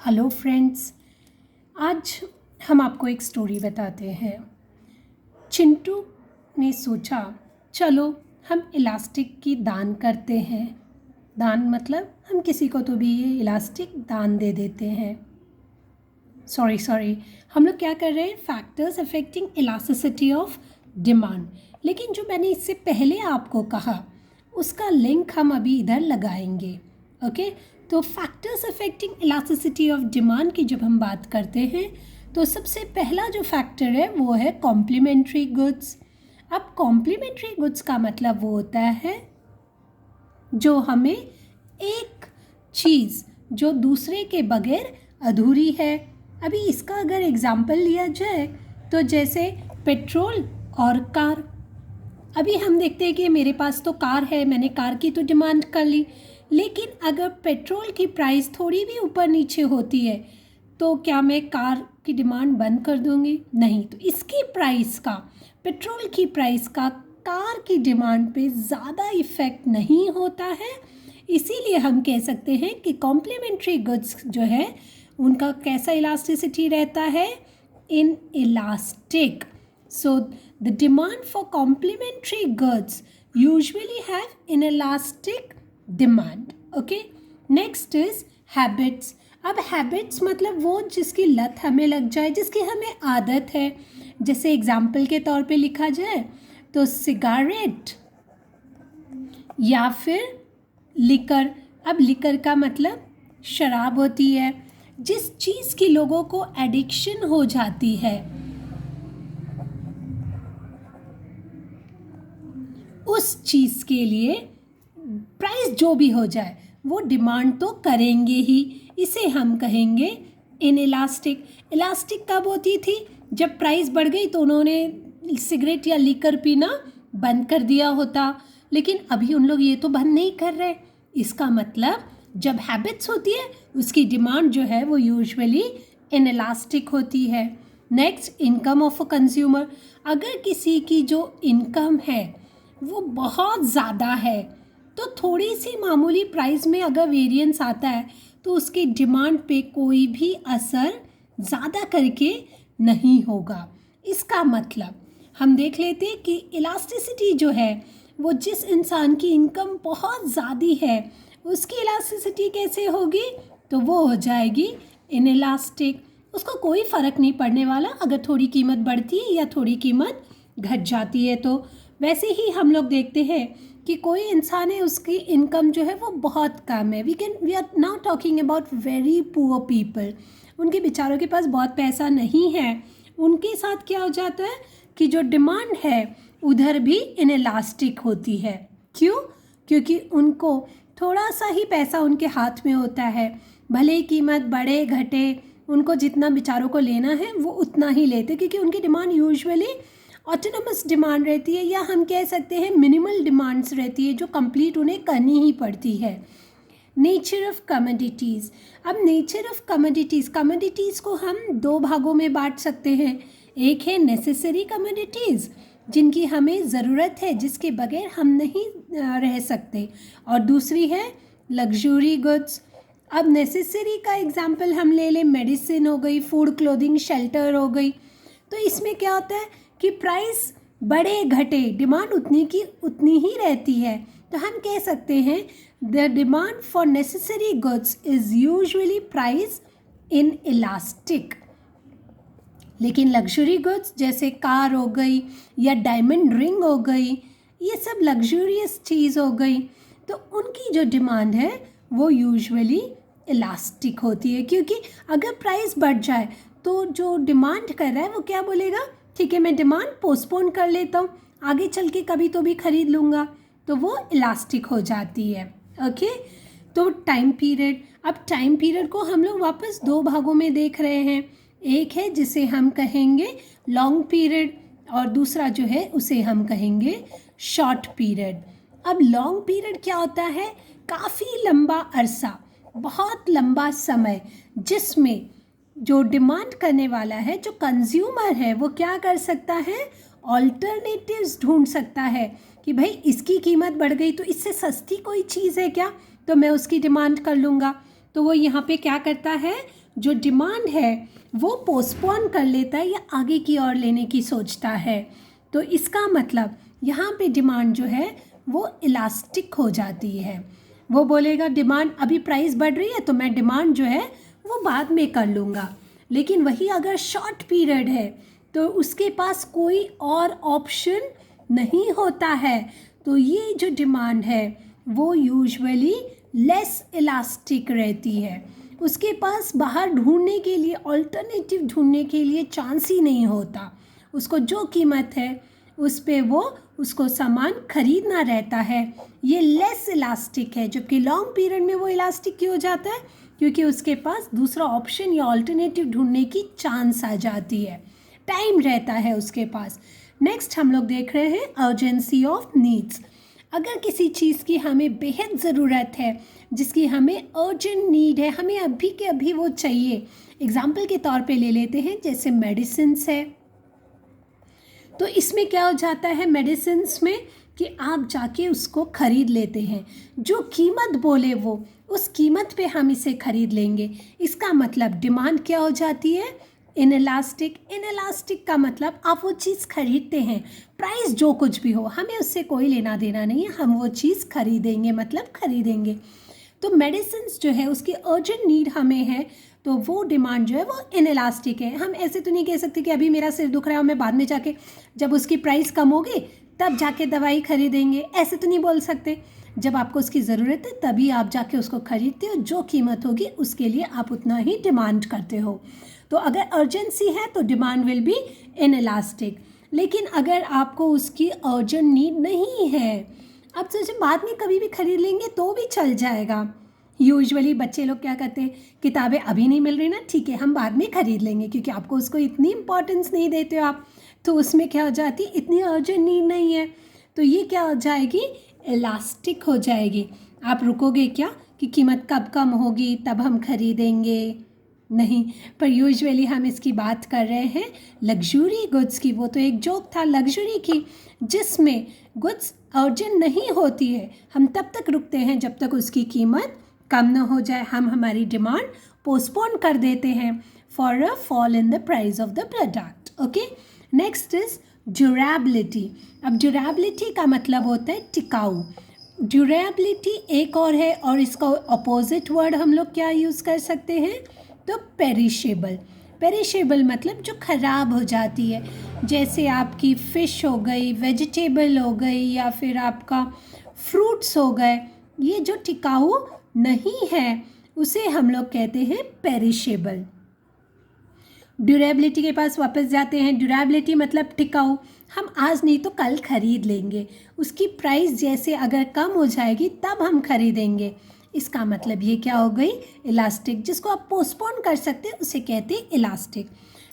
Hello friends, आज हम आपको एक स्टोरी बताते हैं। चिंटू ने सोचा चलो हम इलास्टिक की दान करते हैं। दान मतलब हम किसी को तो भी ये इलास्टिक दान दे देते हैं। सॉरी हम लोग क्या कर रहे हैं, factors affecting elasticity of demand. लेकिन जो मैंने इससे पहले आपको कहा उसका लिंक हम अभी इधर लगाएंगे। ओके, तो factors affecting elasticity of demand की जब हम बात करते हैं तो सबसे पहला जो फैक्टर है वो है कॉम्प्लीमेंट्री गुड्स। अब कॉम्प्लीमेंट्री गुड्स का मतलब वो होता है जो हमें एक चीज़ जो दूसरे के बगैर अधूरी है। अभी इसका अगर एग्जाम्पल लिया जाए तो जैसे पेट्रोल और कार। अभी हम देखते हैं कि मेरे पास तो कार है, मैंने कार की तो डिमांड कर ली, लेकिन अगर पेट्रोल की प्राइस थोड़ी भी ऊपर नीचे होती है तो क्या मैं कार की डिमांड बंद कर दूंगी? नहीं। तो इसकी प्राइस का, पेट्रोल की प्राइस का कार की डिमांड पे ज़्यादा इफ़ेक्ट नहीं होता है। इसीलिए हम कह सकते हैं कि कॉम्प्लीमेंट्री गुड्स जो है उनका कैसा इलास्टिसिटी रहता है, in elastic. So the demand for complementary goods usually have inelastic demand. Okay. Next is habits. अब habits मतलब वो जिसकी लत हमें लग जाए, जिसकी हमें आदत है। जैसे एग्जाम्पल के तौर पे लिखा जाए तो सिगारेट या फिर लिकर। अब लिकर का मतलब शराब होती है। जिस चीज़ की लोगों को एडिक्शन हो जाती है उस चीज़ के लिए प्राइस जो भी हो जाए वो डिमांड तो करेंगे ही। इसे हम कहेंगे इनइलास्टिक। इलास्टिक कब होती थी? जब प्राइस बढ़ गई तो उन्होंने सिगरेट या लीकर पीना बंद कर दिया होता, लेकिन अभी उन लोग ये तो बंद नहीं कर रहे। इसका मतलब जब हैबिट्स होती है उसकी डिमांड जो है वो यूजुअली इनइलास्टिक होती है। Next, income of a consumer. अगर किसी की जो इनकम है वो बहुत ज़्यादा है तो थोड़ी सी मामूली प्राइस में अगर वेरिएंस आता है तो उसकी डिमांड पे कोई भी असर ज़्यादा करके नहीं होगा। इसका मतलब हम देख लेते हैं कि इलास्टिसिटी जो है वो जिस इंसान की इनकम बहुत ज़्यादा है उसकी इलास्टिसिटी कैसे होगी, तो वो हो जाएगी इनइलास्टिक। उसको कोई फ़र्क नहीं पड़ने वाला अगर थोड़ी कीमत बढ़ती है या थोड़ी कीमत घट जाती है। तो वैसे ही हम लोग देखते हैं कि कोई इंसान है उसकी इनकम जो है वो बहुत कम है। We are not talking about very poor people. उनके बेचारों के पास बहुत पैसा नहीं है। उनके साथ क्या हो जाता है कि जो डिमांड है उधर भी इनइलास्टिक होती है। क्यों? क्योंकि उनको थोड़ा सा ही पैसा उनके हाथ में होता है, भले ही कीमत बढ़े घटे, उनको जितना बेचारों को लेना है वो उतना ही लेते, क्योंकि उनकी डिमांड यूजुअली ऑटोनमस डिमांड रहती है, या हम कह सकते हैं मिनिमल डिमांड्स रहती है जो कंप्लीट उन्हें करनी ही पड़ती है। Nature of commodities. अब नेचर ऑफ कमोडिटीज़ को हम दो भागों में बांट सकते हैं। एक है नेसेसरी कमोडिटीज़ जिनकी हमें ज़रूरत है, जिसके बगैर हम नहीं रह सकते, और दूसरी है लग्जरी गुड्स। अब नेसेसरी का एग्जाम्पल हम ले लें, मेडिसिन हो गई, फूड, क्लोथिंग, शेल्टर हो गई। तो इसमें क्या होता है कि प्राइस बढ़े घटे डिमांड उतनी की उतनी ही रहती है। तो हम कह सकते हैं the demand for necessary goods is usually price in elastic. लेकिन लग्जरी गुड्स जैसे कार हो गई या डायमंड रिंग हो गई, ये सब लग्जूरियस चीज़ हो गई, तो उनकी जो डिमांड है वो यूजुअली इलास्टिक होती है। क्योंकि अगर प्राइस बढ़ जाए तो जो डिमांड कर रहा है वो क्या बोलेगा, ठीक है मैं डिमांड पोस्टपोन कर लेता हूँ, आगे चल के कभी तो भी खरीद लूँगा, तो वो इलास्टिक हो जाती है। ओके, तो टाइम पीरियड। अब टाइम पीरियड को हम लोग वापस दो भागों में देख रहे हैं। एक है जिसे हम कहेंगे लॉन्ग पीरियड और दूसरा जो है उसे हम कहेंगे शॉर्ट पीरियड। अब लॉन्ग पीरियड क्या होता है, काफ़ी लंबा अरसा, बहुत लंबा समय, जिसमें जो डिमांड करने वाला है, जो कंज्यूमर है, वो क्या कर सकता है, ऑल्टरनेटिव्स ढूंढ सकता है कि भाई इसकी कीमत बढ़ गई तो इससे सस्ती कोई चीज़ है क्या, तो मैं उसकी डिमांड कर लूँगा। तो वो यहाँ पे क्या करता है, जो डिमांड है वो पोस्टपोन कर लेता है या आगे की ओर लेने की सोचता है। तो इसका मतलब यहाँ पे डिमांड जो है वो इलास्टिक हो जाती है। वो बोलेगा डिमांड अभी प्राइस बढ़ रही है तो मैं डिमांड जो है वो बाद में कर लूँगा। लेकिन वही अगर शॉर्ट पीरियड है तो उसके पास कोई और ऑप्शन नहीं होता है, तो ये जो डिमांड है वो यूजुअली लेस इलास्टिक रहती है। उसके पास बाहर ढूंढने के लिए, ऑल्टरनेटिव ढूंढने के लिए चांस ही नहीं होता। उसको जो कीमत है उस पे वो उसको सामान खरीदना रहता है। ये लेस इलास्टिक है, जबकि लॉन्ग पीरियड में वो इलास्टिक क्यों हो जाता है? क्योंकि उसके पास दूसरा ऑप्शन या ऑल्टरनेटिव ढूंढने की चांस आ जाती है, टाइम रहता है उसके पास। नेक्स्ट हम लोग देख रहे हैं अर्जेंसी ऑफ नीड्स। अगर किसी चीज़ की हमें बेहद ज़रूरत है, जिसकी हमें अर्जेंट नीड है, हमें अभी के अभी वो चाहिए, एग्जाम्पल के तौर पे ले लेते हैं जैसे मेडिसिन्स है। तो इसमें क्या हो जाता है मेडिसिन्स में कि आप जाके उसको ख़रीद लेते हैं, जो कीमत बोले वो उस कीमत पे हम इसे ख़रीद लेंगे। इसका मतलब डिमांड क्या हो जाती है? इनइलास्टिक। इनइलास्टिक का मतलब आप वो चीज़ खरीदते हैं, प्राइस जो कुछ भी हो हमें उससे कोई लेना देना नहीं है, हम वो चीज़ खरीदेंगे, मतलब खरीदेंगे। तो मेडिसिन्स जो है उसकी अर्जेंट नीड हमें है, तो वो डिमांड जो है वो इनइलास्टिक है। हम ऐसे तो नहीं कह सकते कि अभी मेरा सिर दुख रहा है और मैं बाद में जाके जब उसकी प्राइस कम होगी तब जाके दवाई खरीदेंगे, ऐसे तो नहीं बोल सकते। जब आपको उसकी ज़रूरत है तभी आप जाके उसको खरीदते हो, जो कीमत होगी उसके लिए आप उतना ही डिमांड करते हो। तो अगर अर्जेंसी है तो डिमांड विल बी इनइलास्टिक। लेकिन अगर आपको उसकी अर्जेंट नीड नहीं है, आप सोचें बाद में कभी भी खरीद लेंगे तो भी चल जाएगा। यूजुअली बच्चे लोग क्या करते हैं, किताबें अभी नहीं मिल रही ना, ठीक है हम बाद में ख़रीद लेंगे, क्योंकि आपको उसको इतनी इंपॉर्टेंस नहीं देते हो आप, तो उसमें क्या हो जाती है, इतनी अर्जेंट नीड नहीं है, तो ये क्या हो जाएगी, इलास्टिक हो जाएगी। आप रुकोगे क्या कि कीमत कब कम होगी तब हम खरीदेंगे? नहीं। पर यूजुअली हम इसकी बात कर रहे हैं लग्जरी गुड्स की। वो तो एक जोक था लग्जरी की, जिसमें गुड्स अर्जेंट नहीं होती है, हम तब तक रुकते हैं जब तक उसकी कीमत कम न हो जाए, हम हमारी डिमांड पोस्टपोन कर देते हैं for a fall in the price of the product. Okay, next is durability. अब ड्यूरेबिलिटी का मतलब होता है टिकाऊ। ड्यूरेबिलिटी एक और है, और इसका अपोजिट वर्ड हम लोग क्या यूज़ कर सकते हैं, तो पेरिशेबल। पेरिशेबल मतलब जो ख़राब हो जाती है, जैसे आपकी फ़िश हो गई, वेजिटेबल हो गई, या फिर आपका फ्रूट्स हो गए, ये जो टिकाऊ नहीं है उसे हम लोग कहते हैं पेरिशेबल। ड्यूरेबिलिटी के पास वापस जाते हैं। ड्यूरेबिलिटी मतलब टिकाऊ, हम आज नहीं तो कल खरीद लेंगे, उसकी प्राइस जैसे अगर कम हो जाएगी तब हम खरीदेंगे। इसका मतलब ये क्या हो गई, इलास्टिक। जिसको आप पोस्टपोन कर सकते हैं उसे कहते हैं इलास्टिक।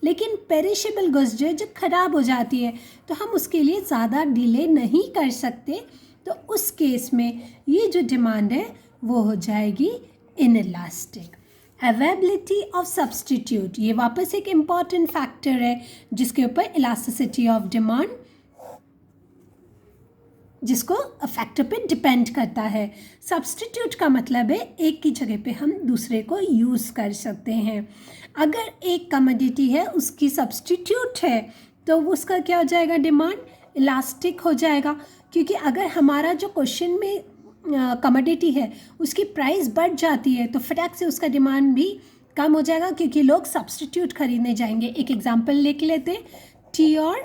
लेकिन पेरिशेबल गुड्स जो ख़राब हो जाती है तो हम उसके लिए ज़्यादा डिले नहीं कर सकते, तो उस केस में ये जो डिमांड है वो हो जाएगी इनइलास्टिक। अवेलेबिलिटी ऑफ सब्सटीट्यूट, ये वापस एक इम्पॉर्टेंट फैक्टर है जिसके ऊपर इलास्टिसिटी ऑफ डिमांड, जिसको फैक्टर पे डिपेंड करता है। सब्सटीट्यूट का मतलब है एक की जगह पे हम दूसरे को यूज़ कर सकते हैं। अगर एक कमोडिटी है उसकी सब्सटीट्यूट है तो उसका क्या हो जाएगा, डिमांड इलास्टिक हो जाएगा। क्योंकि अगर हमारा जो क्वेश्चन में कमोडिटी है उसकी प्राइस बढ़ जाती है तो फटाक से उसका डिमांड भी कम हो जाएगा, क्योंकि लोग सब्सटीट्यूट खरीदने जाएंगे। एक एग्जांपल लिख लेते हैं, टी और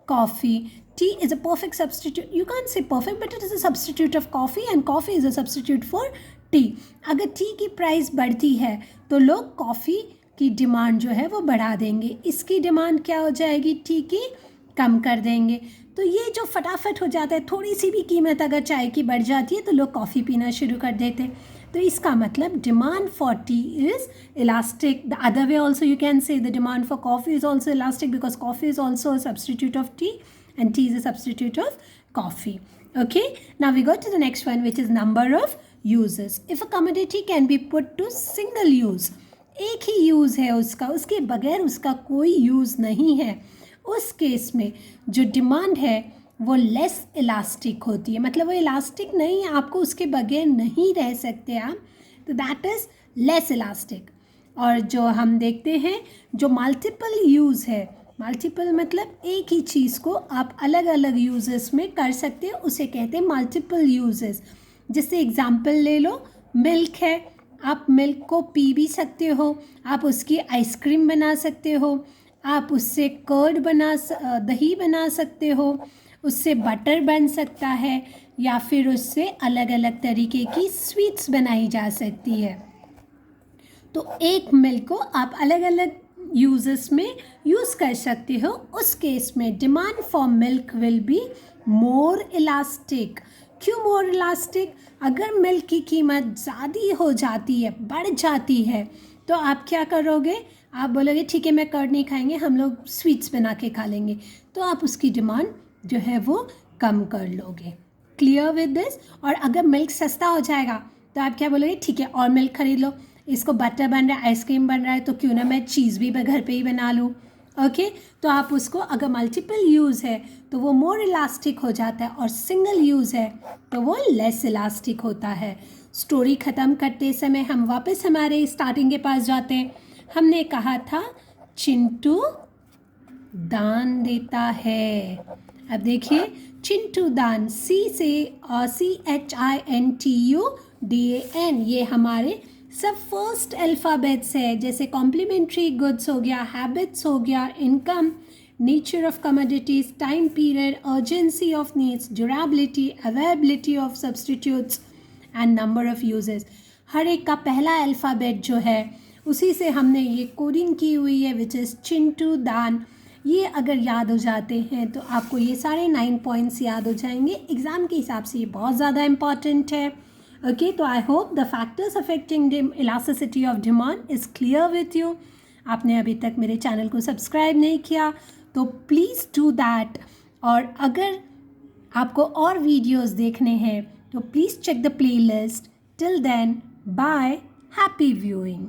coffee. Tea is a perfect substitute. You can't say perfect, but it is a substitute of coffee, and coffee is a substitute for tea. अगर टी की प्राइस बढ़ती है तो लोग कॉफ़ी की डिमांड जो है वो बढ़ा देंगे, इसकी डिमांड क्या हो जाएगी, टी की कम कर देंगे। तो ये जो फटाफट हो जाता है, थोड़ी सी भी कीमत अगर चाय की बढ़ जाती है तो लोग कॉफ़ी पीना शुरू कर देते हैं। तो इसका मतलब demand for T is elastic. The other way also you can say the demand for coffee is also elastic, because coffee is also a substitute of T and tea is a substitute of coffee. Okay, now we go to the next one, which is number of uses. If a commodity can be put to single use, एक ही use है उसका, उसके बगैर उसका कोई use नहीं है, उस केस में जो डिमांड है वो लेस इलास्टिक होती है। मतलब वो इलास्टिक नहीं है, आपको उसके बगैर नहीं रह सकते आप, तो दैट इज़ लेस इलास्टिक। और जो हम देखते हैं जो मल्टीपल यूज़ है, मल्टीपल मतलब एक ही चीज़ को आप अलग अलग यूजेस में कर सकते हो, उसे कहते हैं मल्टीपल यूजेस। जैसे एग्जांपल ले लो, मिल्क है, आप मिल्क को पी भी सकते हो, आप उसकी आइसक्रीम बना सकते हो, आप उससे कर्ड दही बना सकते हो, उससे बटर बन सकता है, या फिर उससे अलग अलग तरीके की स्वीट्स बनाई जा सकती है। तो एक मिल्क को आप अलग अलग यूजेस में यूज़ कर सकते हो। उस केस में demand for milk will be more elastic. क्यों मोर इलास्टिक? अगर मिल्क की कीमत ज़्यादा हो जाती है, बढ़ जाती है, तो आप क्या करोगे? आप बोलोगे ठीक है मैं कर्ड नहीं खाएंगे, हम लोग स्वीट्स बना के खा लेंगे, तो आप उसकी डिमांड जो है वो कम कर लोगे। Clear with this? और अगर मिल्क सस्ता हो जाएगा तो आप क्या बोलोगे? ठीक है और मिल्क खरीद लो, इसको बटर बन रहा है, आइसक्रीम बन रहा है, तो क्यों ना मैं चीज़ भी घर पे ही बना लूँ। ओके, तो आप उसको अगर मल्टीपल यूज़ है तो वो मोर इलास्टिक हो जाता है, और सिंगल यूज़ है तो वो लेस इलास्टिक होता है। स्टोरी ख़त्म करते समय हम वापस हमारे स्टार्टिंग के पास जाते हैं। हमने कहा था चिंटू दान देता है। अब देखिए, चिंटू दान, CHINTUDAN, ये हमारे सब फर्स्ट अल्फ़ाबेट्स है। जैसे कॉम्प्लीमेंट्री गुड्स हो गया, हैबिट्स हो गया, income, nature of commodities, time period, urgency of needs, durability, availability of substitutes and number of uses. हर एक का पहला अल्फ़ाबेट जो है उसी से हमने ये कोडिंग की हुई है, विच इज़ चिंटू दान। ये अगर याद हो जाते हैं तो आपको ये सारे 9 पॉइंट्स याद हो जाएंगे। एग्ज़ाम के हिसाब से ये बहुत ज़्यादा इंपॉर्टेंट है। ओके, तो I hope the factors affecting elasticity of demand is clear with you. आपने अभी तक मेरे चैनल को सब्सक्राइब नहीं किया तो प्लीज़ डू दैट, और अगर आपको और वीडियोस देखने हैं तो please check the playlist. Till then, bye, happy viewing.